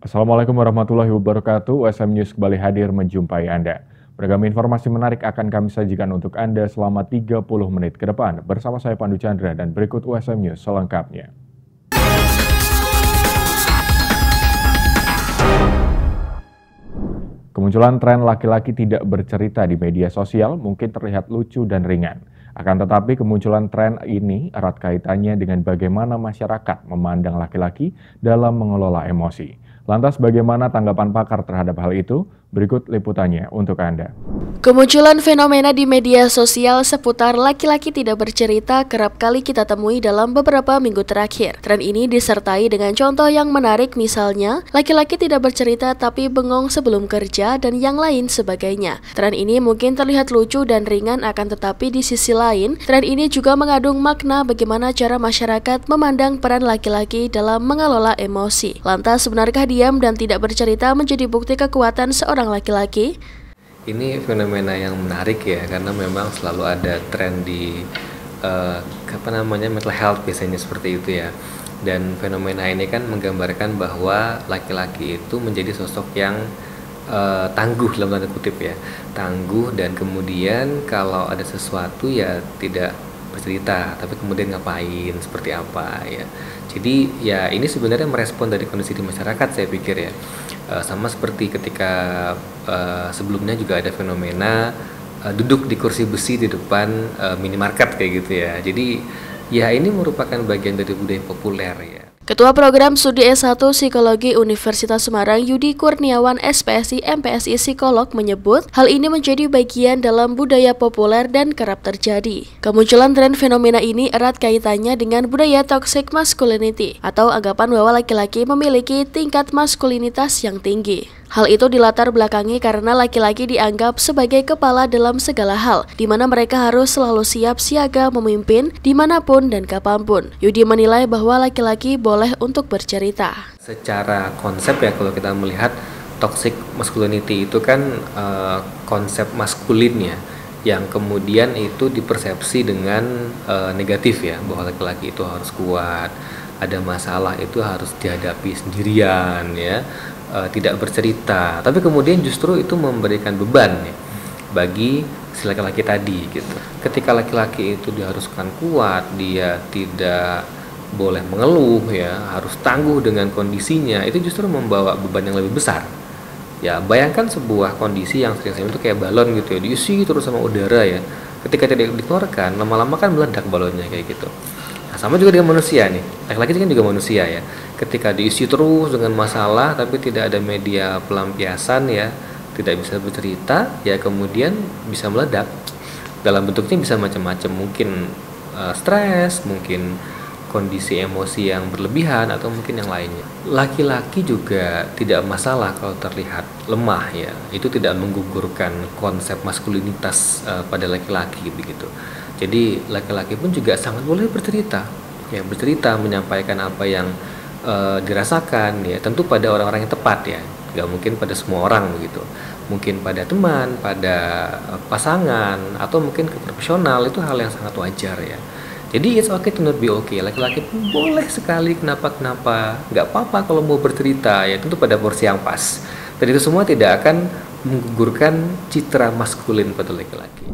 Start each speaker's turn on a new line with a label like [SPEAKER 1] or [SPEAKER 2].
[SPEAKER 1] Assalamualaikum warahmatullahi wabarakatuh. USM News kembali hadir menjumpai Anda. Beragam informasi menarik akan kami sajikan untuk Anda selama 30 menit ke depan. Bersama saya Pandu Chandra dan berikut USM News selengkapnya. Kemunculan tren laki-laki tidak bercerita di media sosial mungkin terlihat lucu dan ringan. Akan tetapi kemunculan tren ini erat kaitannya dengan bagaimana masyarakat memandang laki-laki dalam mengelola emosi. Lantas bagaimana tanggapan pakar terhadap hal itu? Berikut liputannya untuk Anda.
[SPEAKER 2] Kemunculan fenomena di media sosial seputar laki-laki tidak bercerita kerap kali kita temui dalam beberapa minggu terakhir. Tren ini disertai dengan contoh yang menarik, misalnya laki-laki tidak bercerita tapi bengong sebelum kerja dan yang lain sebagainya. Tren ini mungkin terlihat lucu dan ringan, akan tetapi di sisi lain, tren ini juga mengandung makna bagaimana cara masyarakat memandang peran laki-laki dalam mengelola emosi. Lantas, benarkah diam dan tidak bercerita menjadi bukti kekuatan seorang laki-laki?
[SPEAKER 3] Ini fenomena yang menarik ya, karena memang selalu ada tren di mental health biasanya seperti itu ya. Dan fenomena ini kan menggambarkan bahwa laki-laki itu menjadi sosok yang tangguh dalam tanda kutip ya, tangguh, dan kemudian kalau ada sesuatu ya tidak bercerita, tapi kemudian ngapain, seperti apa ya. Jadi ya ini sebenarnya merespon dari kondisi di masyarakat, saya pikir ya. Sama seperti ketika sebelumnya juga ada fenomena duduk di kursi besi di depan minimarket kayak gitu ya. Jadi ya ini merupakan bagian dari budaya populer ya.
[SPEAKER 2] Ketua Program Studi S1 Psikologi Universitas Semarang Yudi Kurniawan SPSI MPSI Psikolog menyebut hal ini menjadi bagian dalam budaya populer dan kerap terjadi. Kemunculan tren fenomena ini erat kaitannya dengan budaya toxic masculinity atau anggapan bahwa laki-laki memiliki tingkat maskulinitas yang tinggi. Hal itu dilatar belakangi karena laki-laki dianggap sebagai kepala dalam segala hal, di mana mereka harus selalu siap siaga memimpin dimanapun dan kapanpun. Yudi menilai bahwa laki-laki boleh untuk bercerita.
[SPEAKER 3] Secara konsep ya, kalau kita melihat toxic masculinity itu kan konsep maskulinnya yang kemudian itu dipersepsi dengan negatif ya, bahwa laki-laki itu harus kuat, ada masalah itu harus dihadapi sendirian ya. Tidak bercerita, tapi kemudian justru itu memberikan beban ya, bagi si laki-laki tadi gitu. Ketika laki-laki itu diharuskan kuat, dia tidak boleh mengeluh ya, harus tangguh dengan kondisinya, itu justru membawa beban yang lebih besar. Ya, bayangkan sebuah kondisi yang sering itu kayak balon gitu ya, diisi terus sama udara ya. Ketika tidak dikeluarkan, lama-lama kan meledak balonnya kayak gitu. Nah, sama juga dengan manusia nih, laki-laki kan juga manusia ya. Ketika diisi terus dengan masalah tapi tidak ada media pelampiasan ya, tidak bisa bercerita ya, kemudian bisa meledak. Dalam bentuknya bisa macam-macam, mungkin stres, mungkin kondisi emosi yang berlebihan, atau mungkin yang lainnya. Laki-laki juga tidak masalah kalau terlihat lemah ya, itu tidak menggugurkan konsep maskulinitas pada laki-laki begitu. Jadi laki-laki pun juga sangat boleh bercerita ya, bercerita, menyampaikan apa yang dirasakan ya, tentu pada orang-orang yang tepat ya, nggak mungkin pada semua orang begitu, mungkin pada teman, pada pasangan, atau mungkin ke profesional, itu hal yang sangat wajar ya. Jadi it's okay to not be okay, laki-laki pun boleh sekali kenapa-kenapa, nggak apa-apa kalau mau bercerita ya, tentu pada porsi yang pas, dan itu semua tidak akan menggugurkan citra maskulin pada laki-laki.